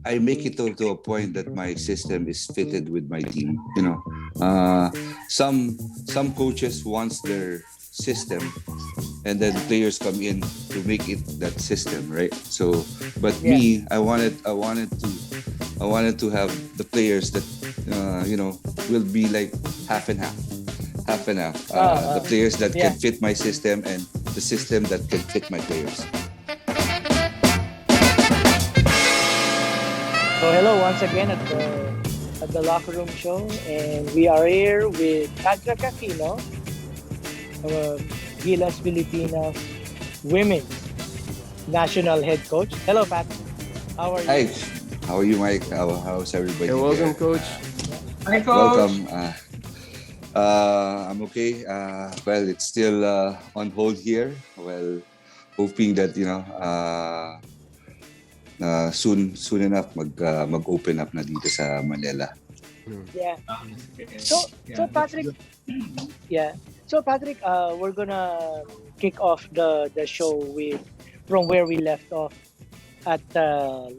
I make it to a point that my system is fitted with my team. Some coaches wants their system, and then players come in to make it that system, right? So, but Yeah. me, I wanted to have the players that will be like half and half, half and half. The players that can Yeah. fit my system and the system that can fit my players. So hello once again at the locker room show, and we are here with Patrick Aquino, Perlas Pilipinas women's national head coach. Hello, Pat. How are you? Hi, how are you, Mike? How's everybody You're welcome, there? coach. Hi, Coach. Welcome. I'm okay. Well, it's still on hold here. Well, hoping that soon enough mag-open up na dito sa Manila. Yeah. So, So Patrick, yeah. So Patrick, we're gonna kick off the show with from where we left off at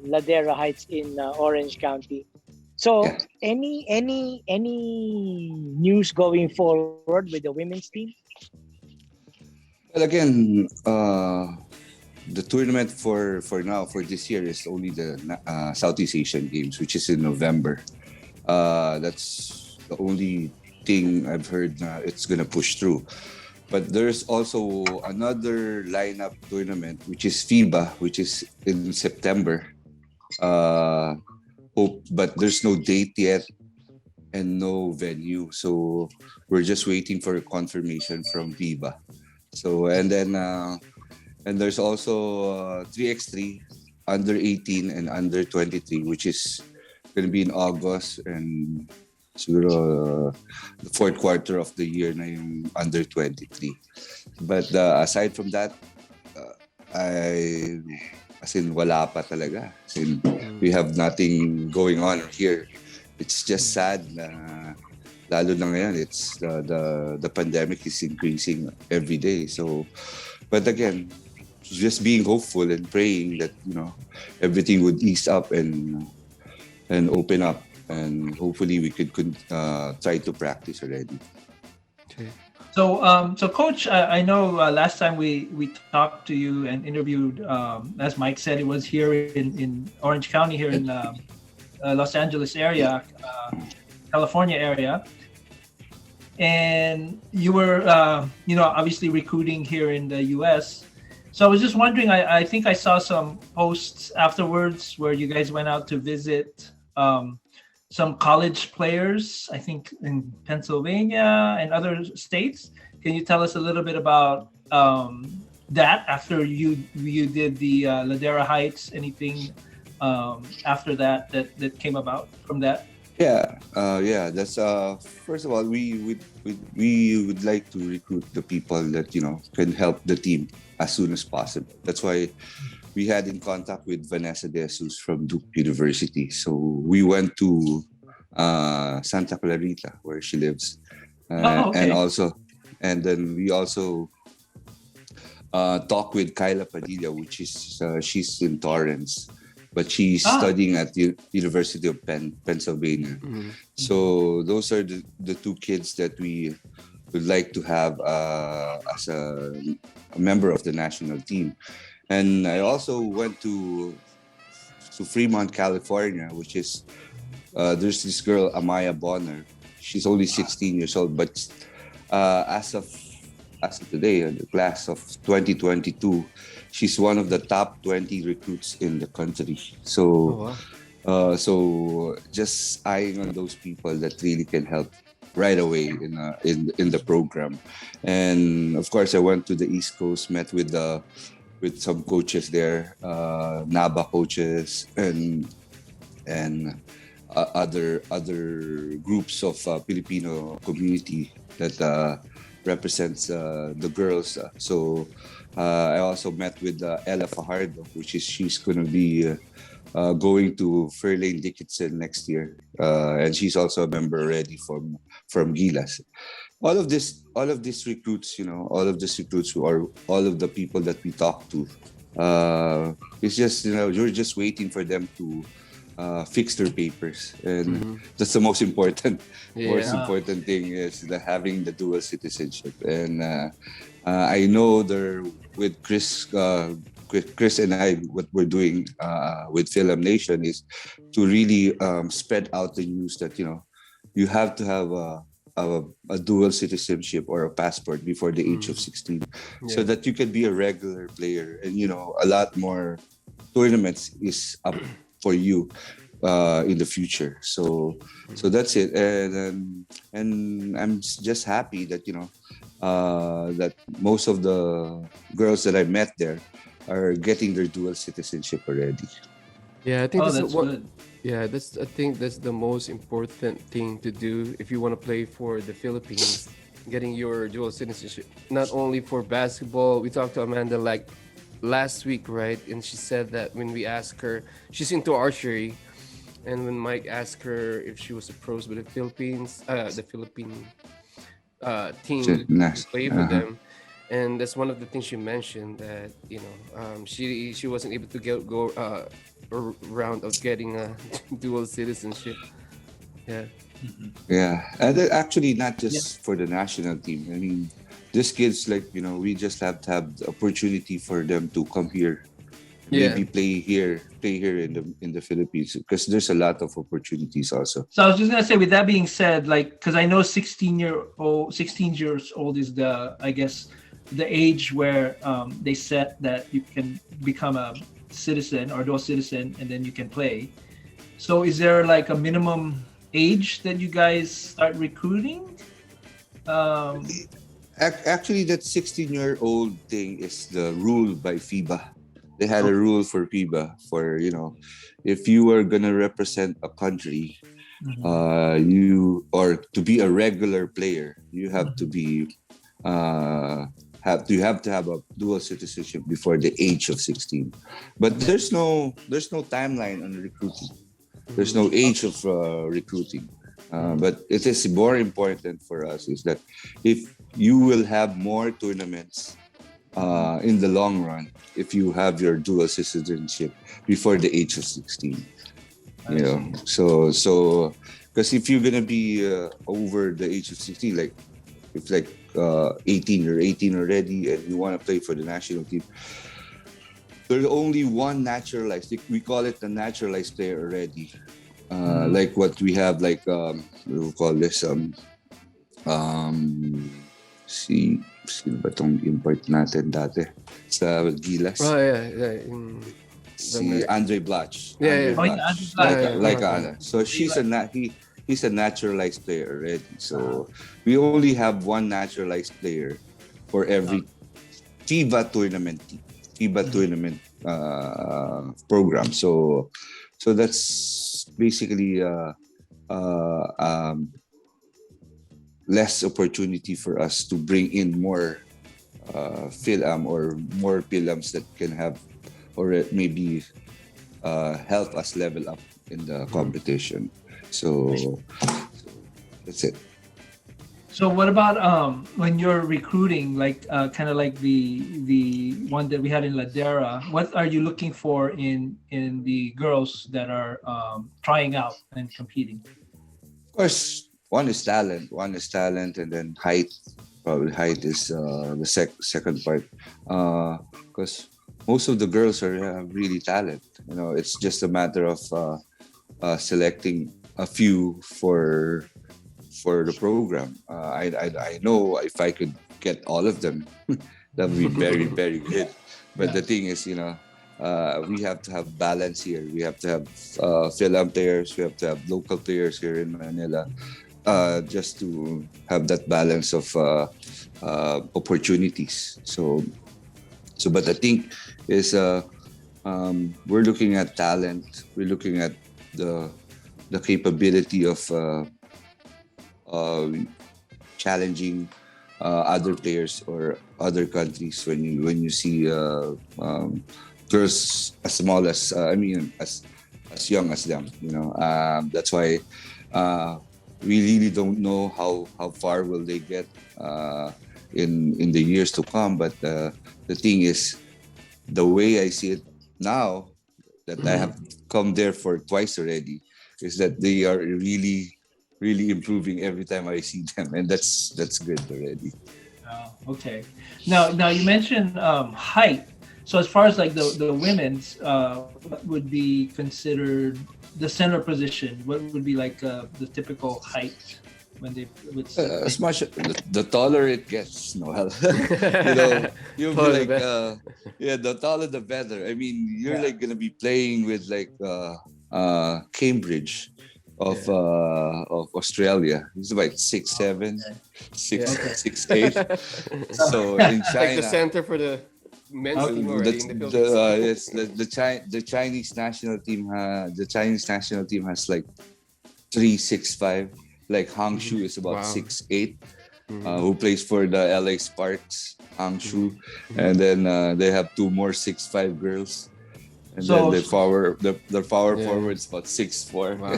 Ladera Heights in Orange County. So Yeah. any news going forward with the women's team? Well, again, the tournament for now for this year is only the Southeast Asian Games, which is in November. That's the only thing I've heard it's gonna push through. But there's also another lineup tournament, which is FIBA, which is in September. But there's no date yet and no venue, so we're just waiting for confirmation from FIBA. So and there's also 3x3 under 18 and under 23, which is going to be in August, and siguro the fourth quarter of the year na yung under 23. But aside from that, as in wala pa talaga. As in, we have nothing going on here. It's just sad na lalo na ngayon, it's the pandemic is increasing every day. So, but again, just being hopeful and praying that everything would ease up and open up, and hopefully we could try to practice already. Okay. So, Coach, I know last time we talked to you and interviewed, as Mike said, it was here in Orange County, here in Los Angeles area, California area, and you were, obviously recruiting here in the U.S. So I was just wondering, I think I saw some posts afterwards where you guys went out to visit some college players, I think in Pennsylvania and other states. Can you tell us a little bit about that after you did the Ladera Heights? Anything after that came about from that? Yeah, That's first of all, we would like to recruit the people that can help the team as soon as possible. That's why we had in contact with Vanessa De Jesus from Duke University. So we went to Santa Clarita, where she lives, Okay. and then we also talked with Kayla Padilla, which is she's in Torrance, but she's studying at the University of Pennsylvania. So those are the two kids that we would like to have as a member of the national team. And I also went to Fremont, California, which is there's this girl, Amaya Bonner. She's only 16 years old, but as of today, the class of 2022, she's one of the top 20 recruits in the country. So, so just eyeing on those people that really can help right away in the program. And of course, I went to the East Coast, met with some coaches there, NABA coaches, and other groups of Filipino community that represents the girls. So I also met with Ella Fajardo, she's going to be going to Fairlane Dickinson next year, and she's also a member already from Gilas. All of these recruits, or all of the people that we talk to, it's just you're just waiting for them to fix their papers, and that's the most important. Most Yeah. important thing is having the dual citizenship. And I know there with Chris and I, what we're doing with Film Nation is to really spread out the news that you have to have a dual citizenship or a passport before the age of 16, so that you can be a regular player, and a lot more tournaments is up for you in the future. So that's it. And I'm just happy that that most of the girls that I met there are getting their dual citizenship already. Yeah, I think Oh, that's good. Yeah, I think that's the most important thing to do if you want to play for the Philippines, getting your dual citizenship. Not only for basketball, we talked to Amanda like last week, right? And she said that when we asked her, she's into archery, and when Mike asked her if she was approached with the Philippine team to play for them, and that's one of the things she mentioned, that she wasn't able to go around of getting a dual citizenship. Yeah, and actually not just for the national team. I mean, these kids, we just have to have the opportunity for them to come here, maybe play here in the Philippines, because there's a lot of opportunities also. So I was just gonna say, with that being said, because I know 16 years old is the age where they set that you can become a citizen or dual citizen, and then you can play. So is there like a minimum age that you guys start recruiting? Actually, that 16-year-old thing is the rule by FIBA. They had a rule for FIBA for, if you are gonna represent a country, you, or to be a regular player, you have to be you have to have a dual citizenship before the age of 16. But there's no timeline on recruiting. There's no age of recruiting. But it is more important for us is that if you will have more tournaments in the long run if you have your dual citizenship before the age of 16. So because if you're gonna be over the age of 16, like if 18, you're 18 already and you want to play for the national team, there's only one naturalized, we call it the naturalized player already. Like what we have, we'll call this sino ba tong import natin dati sa Gilas? Oh yeah. Si Andre Blach. Yeah. So he's a naturalized player already. So we only have one naturalized player for every FIBA tournament program. So that's basically less opportunity for us to bring in more film or more films that can have or maybe help us level up in the competition. So that's it. So what about when you're recruiting, kind of like the one that we had in Ladera? What are you looking for in the girls that are trying out and competing? Of course, one is talent, and then height. Probably height is the second part, because most of the girls are really talented. It's just a matter of selecting a few for the program. I know if I could get all of them, that would be very, very good. But the thing is, we have to have balance here. We have to have film players. We have to have local players here in Manila, just to have that balance of opportunities. But I think is we're looking at talent. We're looking at the capability of challenging other players or other countries. When you see girls as small as as young as them, that's why we really don't know how far will they get in the years to come. But the thing is, the way I see it now, that I have come there for twice already is that they are really, really improving every time I see them, and that's good already. Oh, okay. Now you mentioned height. So as far as like the women's, what would be considered the center position? What would be like the typical height when they would As much the taller it gets, Noel. You know, you'll be like, the taller the better. I mean, you're like gonna be playing with like Cambridge of Australia. He's about 6'7", 6'8". So in China, like the center for the men's team already in the Philippines. the Chinese national team. The Chinese national team has like 3'6'5". Like Hang Shu is about 6'8", who plays for the LA Sparks, Hang Shu, and then they have two more 6'5" girls, and then the power forward is about 6'4". Wow.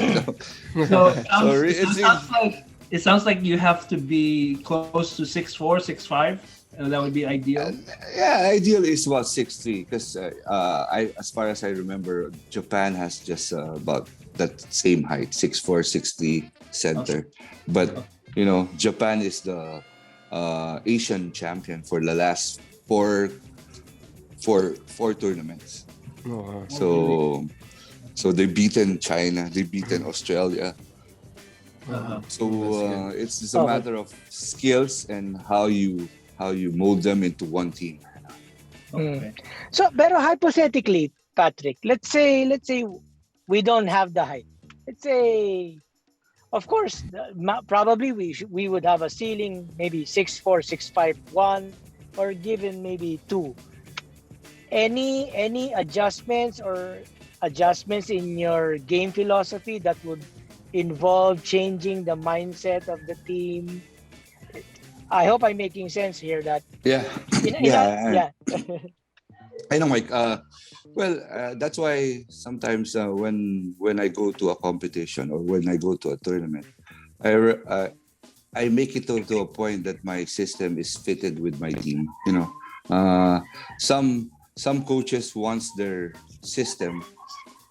It sounds like you have to be close to 6'4", 6'5". That would be ideal. Ideal is about 6'3", because as far as I remember, Japan has just about that same height, 6'4", 6'3" center. Okay. But you know, Japan is the Asian champion for the last four tournaments. Oh, wow. So they've beaten China, they've beaten Australia. It's just a matter of skills and how you mold them into one team. Okay. So, pero hypothetically, Patrick, let's say we don't have the height. Let's say, of course, probably we would have a ceiling, maybe 6'4", 6'5", 1, or given maybe 2. Any adjustments in your game philosophy that would involve changing the mindset of the team? I hope I'm making sense here. That I know, Mike. That's why sometimes when I go to a competition or when I go to a tournament, I make it to a point that my system is fitted with my team. You know, some coaches wants their system,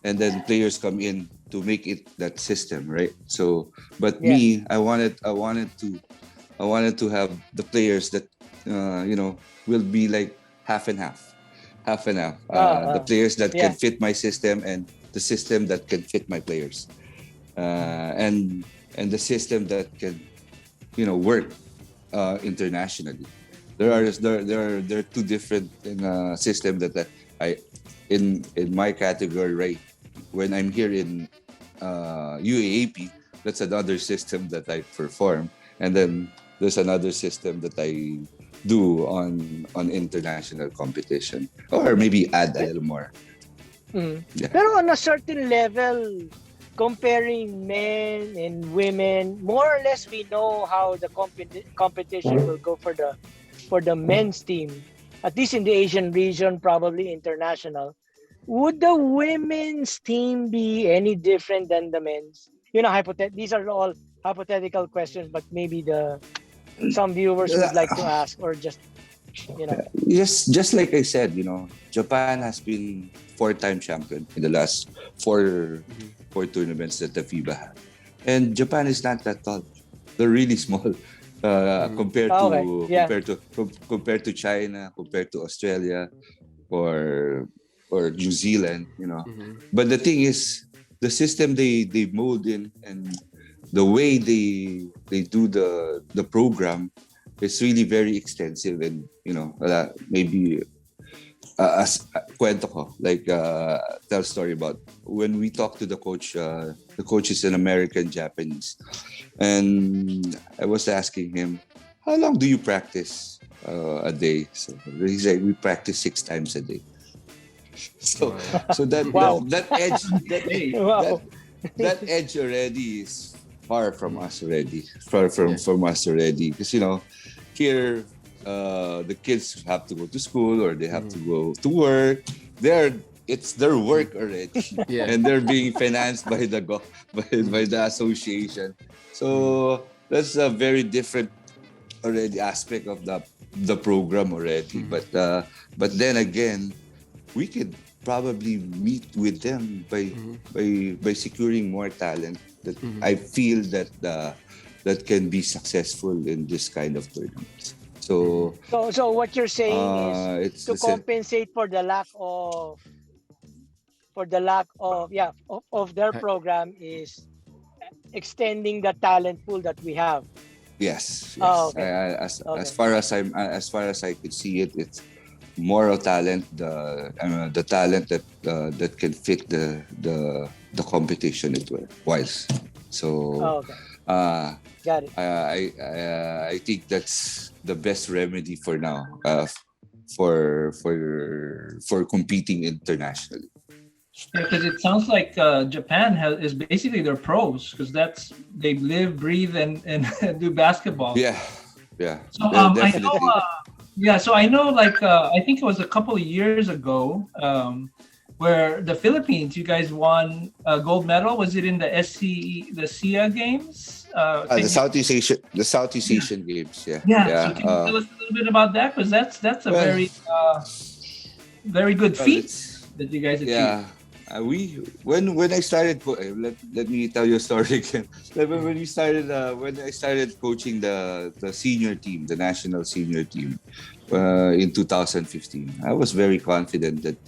and then players come in to make it that system, right? So, but me, I wanted to have the players that will be like half and half. The players that can fit my system and the system that can fit my players, and the system that can work internationally. There are two different system that I in my category, right? When I'm here in UAAP, that's another system that I perform, and then there's another system that I do on international competition, or maybe add a little more. Pero on a certain level, comparing men and women, more or less we know how the competition will go for the men's team, at least in the Asian region, probably international. Would the women's team be any different than the men's? These are all hypothetical questions, but maybe some viewers would like to ask, or just just like I said, Japan has been 4-time champion in the last four tournaments that the FIBA had, and Japan is not that tall. They're really small compared to China, compared to Australia, or New Zealand. But the thing is, the system they mold in and the way they do the program is really very extensive, and maybe as kwento ko, like tell a story about when we talked to the coach. The coach is an American Japanese, and I was asking him, how long do you practice a day? So he said, we practice 6 times a day. So that edge already is far from us already, from us already, because here the kids have to go to school or they have to go to work. It's their work already, and they're being financed by the association. So that's a very different already aspect of the program already. But then again, we could probably meet with them by securing more talent that I feel that that can be successful in this kind of tournaments. So So what you're saying is it's to compensate for the lack of their program is extending the talent pool that we have. yes. Oh, okay. As Okay. as far as I could see it, it's more of talent, the talent that that can fit the competition as well. Wise. So Oh, okay. Got it. I think that's the best remedy for now, for competing internationally. Yeah, because it sounds like Japan is basically their pros, because they live, breathe, and do basketball. Yeah. So I know, Definitely. so I know, like I think it was a couple of years ago, where the Philippines, you guys won a gold medal. Was it in the SIA games? The Southeast Asian Games. Yeah. Yeah. So can you tell us a little bit about that? Because that's a very good feat that you guys achieved. Yeah. When I started let me tell you a story again. When I started coaching the senior team, the national senior team, in 2015, I was very confident that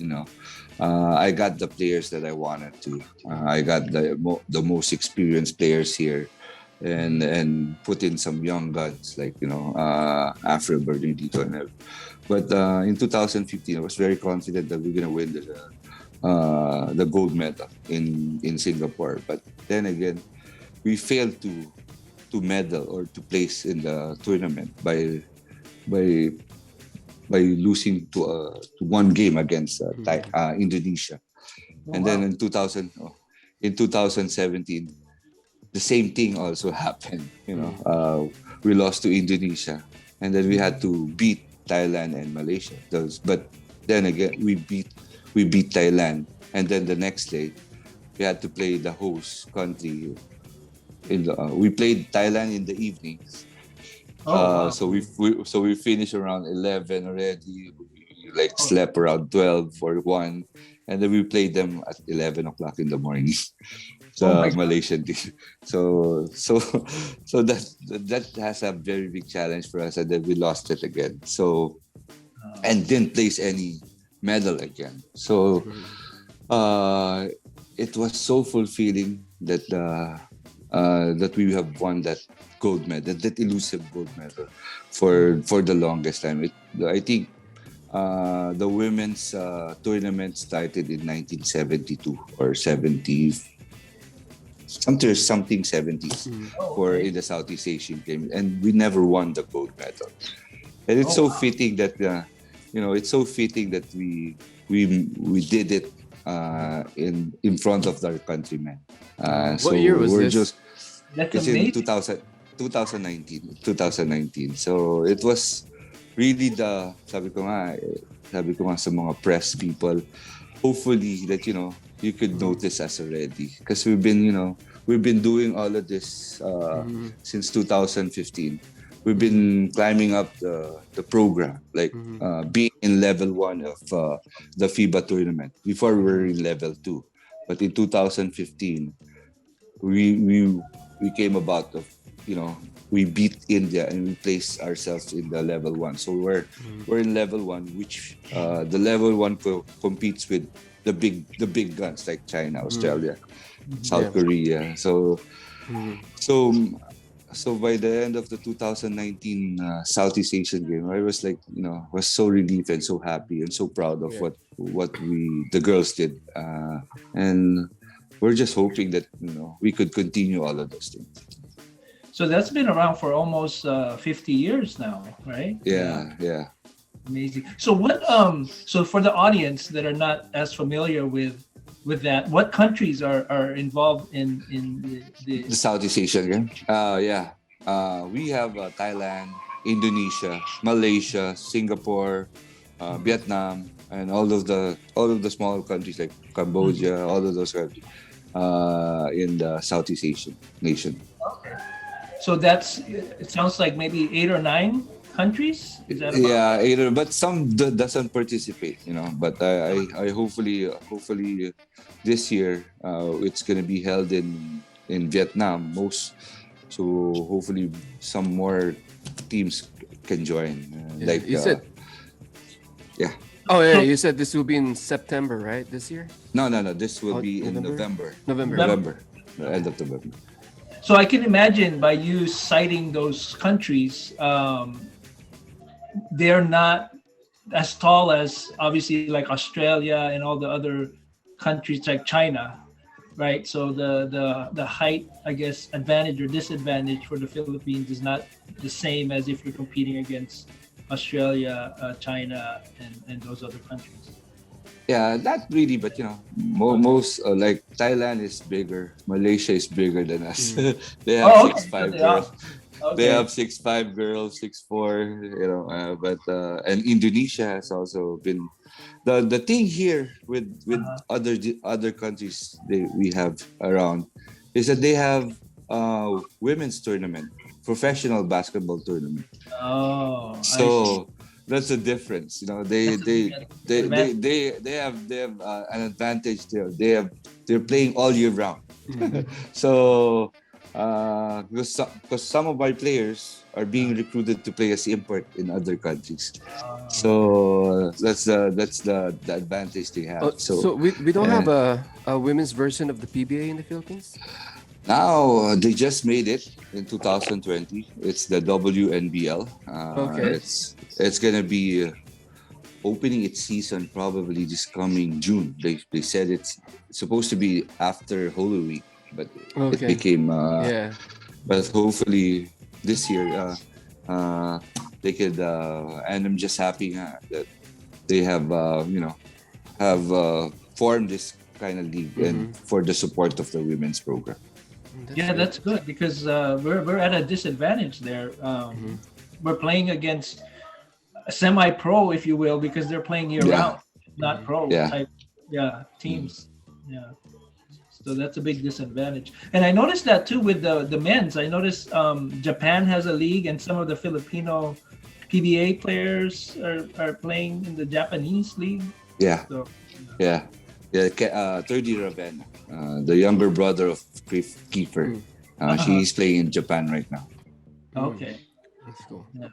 I got the players that I wanted to. I got the most experienced players here, and put in some young guns like Afro Bernardito and everything. But in 2015, I was very confident that we're gonna win the gold medal in Singapore. But then again, we failed to medal or to place in the tournament by losing to one game against Indonesia. And then in 2017, the same thing also happened. We lost to Indonesia, and then we had to beat Thailand and Malaysia. But then again, we beat Thailand, and then the next day we had to play the host country. We played Thailand in the evenings. Wow. So we finished around 11 already. We slept around 12 or 1, and then we played them at 11 o'clock in the morning. The Malaysian team. So that has a very big challenge for us, and then we lost it again. So and didn't place any medal again. So it was so fulfilling that that we have won that gold medal, that elusive gold medal for the longest time. I think the women's tournament started in 1972 or 70, something 70s for in the Southeast Asian Games, and we never won the gold medal. And it's fitting that it's so fitting that we did it in front of our countrymen. What year was this? It's in 2019. So it was really sabi ko nga sa mga press people, hopefully that you could notice us already, because we've been doing all of this since 2015. We've been climbing up the program, being in level 1 of the FIBA tournament. Before we were in level 2, but in 2015 we came about we beat India and we placed ourselves in the level 1. So we're in level 1, which the level 1 competes with the big guns like China, Australia, South Korea. So by the end of the 2019 Southeast Asian game, I was was so relieved and so happy and so proud of what the girls did, and we're just hoping that we could continue all of those things. So that's been around for almost 50 years now, right? Yeah. Amazing. So what? So for the audience that are not as familiar with that, what countries are involved in the Southeast Asian game? We have Thailand, Indonesia, Malaysia, Singapore, Vietnam, and all of the small countries like Cambodia, all of those countries in the Southeast Asian nation. Okay. So it sounds like maybe 8 or 9 countries? Is that about? Yeah, but some doesn't participate, but I hopefully this year it's going to be held in Vietnam so hopefully some more teams can join, you said yeah. Oh yeah, you said this will be in September, right? This year? No, this will be in November, the end of November. So I can imagine by you citing those countries, they're not as tall as obviously like Australia and all the other countries like China, right? So the height, I guess, advantage or disadvantage for the Philippines is not the same as if you're competing against Australia, China, and those other countries. Yeah, not really, but most like Thailand is bigger, Malaysia is bigger than us. They have 6'5" girls. They have 6'5" girls, 6'4", but and Indonesia has also been the thing here with other countries we have around is that they have women's tournament, professional basketball tournament. Oh, so that's the difference. They have an advantage there. They're playing all year round. So because some of my players are being recruited to play as import in other countries. So that's the advantage they have. So we don't have a women's version of the PBA in the Philippines? Now they just made it in 2020. It's the WNBL. Okay. It's gonna be opening its season probably this coming June. They said it's supposed to be after Holy Week, but it became. But hopefully this year they could. And I'm just happy that they have formed this kind of league and for the support of the women's program. That's good because we're at a disadvantage there. We're playing against a semi-pro, if you will, because they're playing year-round, not pro type teams. Yeah, so that's a big disadvantage. And I noticed that too with the men's. I noticed Japan has a league, and some of the Filipino PBA players are playing in the Japanese league. Yeah, so, third year Ravenna, the younger brother of Kiefer. She's playing in Japan right now. Okay, that's cool. Yeah.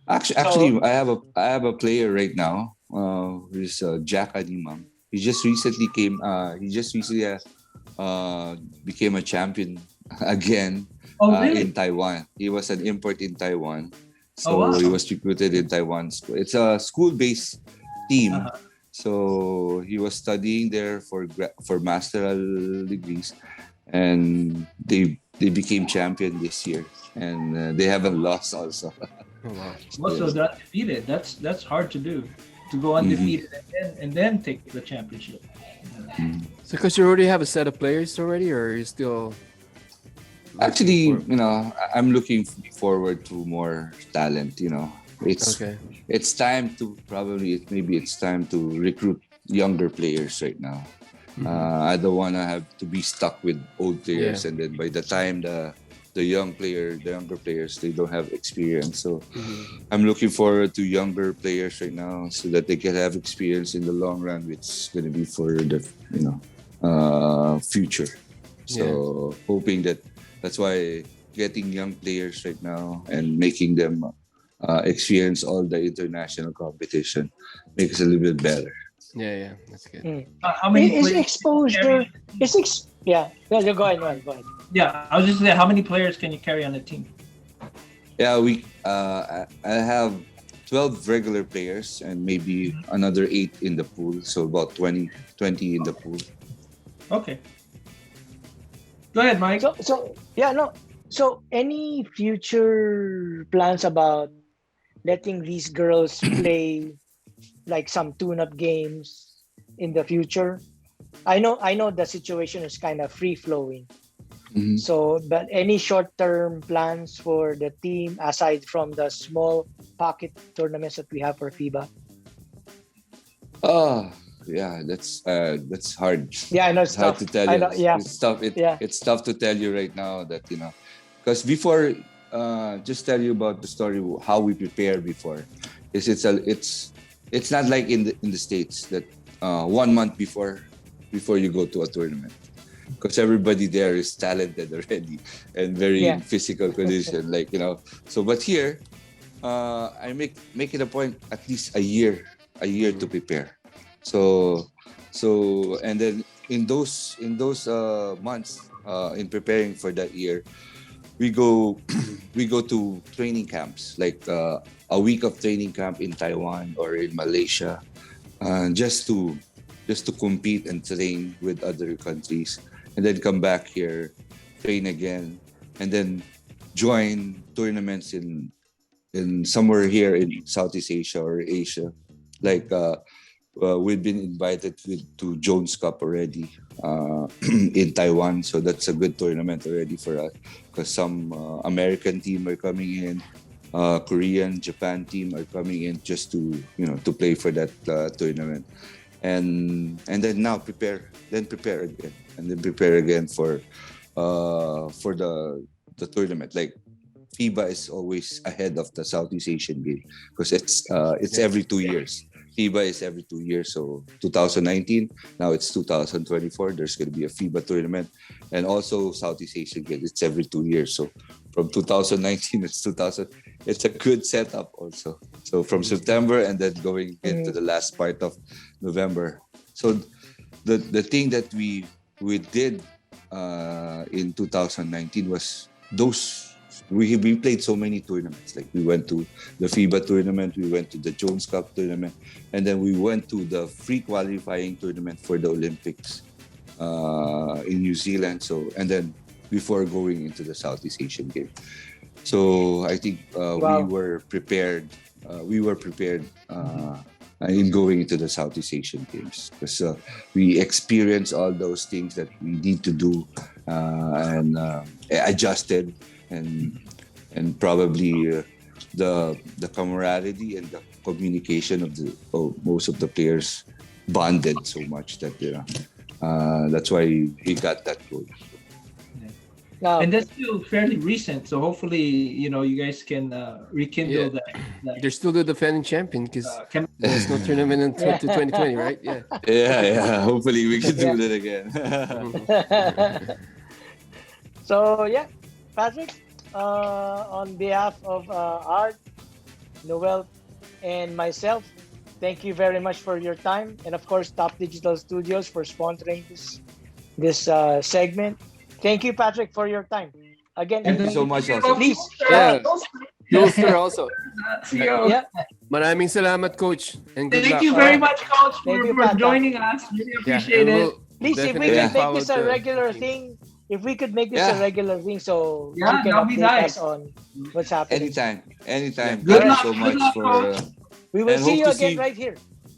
Actually, I have a player right now. Who's Jack Animam. He just recently became a champion again in Taiwan. He was an import in Taiwan, so he was recruited in Taiwan. It's a school-based team. So he was studying there for masteral degrees, and they became champion this year, and they haven't lost also. Oh, wow. So they're undefeated. That's hard to do, to go undefeated and then take the championship. So because you already have a set of players already, or are you still? Actually, I'm looking forward to more talent. It's time to it's time to recruit younger players right now. I don't want to have to be stuck with old players, and then by the time the younger players, they don't have experience. So I'm looking forward to younger players right now so that they can have experience in the long run, which is going to be for the future. So hoping that's why getting young players right now and making them experience all the international competition makes it a little bit better. Yeah, that's good. How many is exposure? Go ahead. Yeah, I was just saying, how many players can you carry on a team? Yeah, I have 12 regular players and maybe another 8 in the pool, so about 20 in the pool. Okay. Go ahead, Mike. So any future plans about letting these girls play like some tune-up games in the future? I know the situation is kind of free-flowing. So, but any short-term plans for the team aside from the small pocket tournaments that we have for FIBA? That's hard. Yeah, I know it's hard to tell you. It's tough. It's It's tough to tell you right now that because before just tell you about the story how we prepare before. It's not like in the States that 1 month before you go to a tournament, because everybody there is talented already and very in physical condition, like, you know. So but here, I make it a point at least a year to prepare. So and then in those months, in preparing for that year, we go to training camps, like a week of training camp in Taiwan or in Malaysia, just to compete and train with other countries, and then come back here, train again, and then join tournaments in somewhere here in Southeast Asia or Asia. Like we've been invited to Jones Cup already in Taiwan, so that's a good tournament already for us, because some American team are coming in, Korean, Japan team are coming in just to play for that tournament, and then now prepare again for the tournament. Like FIBA is always ahead of the Southeast Asian game, because it's every 2 years. FIBA is every 2 years. So 2019, now it's 2024. There's going to be a FIBA tournament, and also Southeast Asian Games. It's every 2 years. So from 2019, it's 2000. It's a good setup also. So from September and then going into the last part of November. So the thing that we did in 2019 was those. We played so many tournaments. Like we went to the FIBA tournament, we went to the Jones Cup tournament, and then we went to the free qualifying tournament for the Olympics in New Zealand. So, and then before going into the Southeast Asian Games. So I think we were prepared. In going into the Southeast Asian Games, because we experienced all those things that we need to do, and adjusted. And probably the camaraderie and the communication of most of the players bonded so much that that's why we got that goal. And that's still fairly recent, so hopefully you guys can rekindle that. They're still the defending champion, because there's no tournament until 2020, right? Yeah. Hopefully we can do that again. So yeah, Patrick, on behalf of Art, Noel, and myself, thank you very much for your time, and of course Top Digital Studios for sponsoring this segment. Thank you, Patrick, for your time. Again, thank you so much also. Please. Joster also. Yeah. Maraming salamat, Coach. And good luck. Thank you very much, Coach, for joining us. Really appreciate it. Please, if we could make this a regular thing, so you can update us on what's happening. Anytime. Good Thank luck, you so much Coach. We will see you again right here.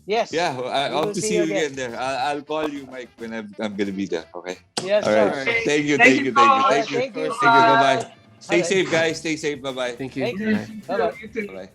Yes. Yeah, I hope to see you again there. I'll call you, Mike, when I'm gonna be there. Okay. Yes, all right. sir. Thank you. Thank you. Bye bye. Stay safe, guys. Stay safe. Bye bye. Thank you. Bye-bye. You too.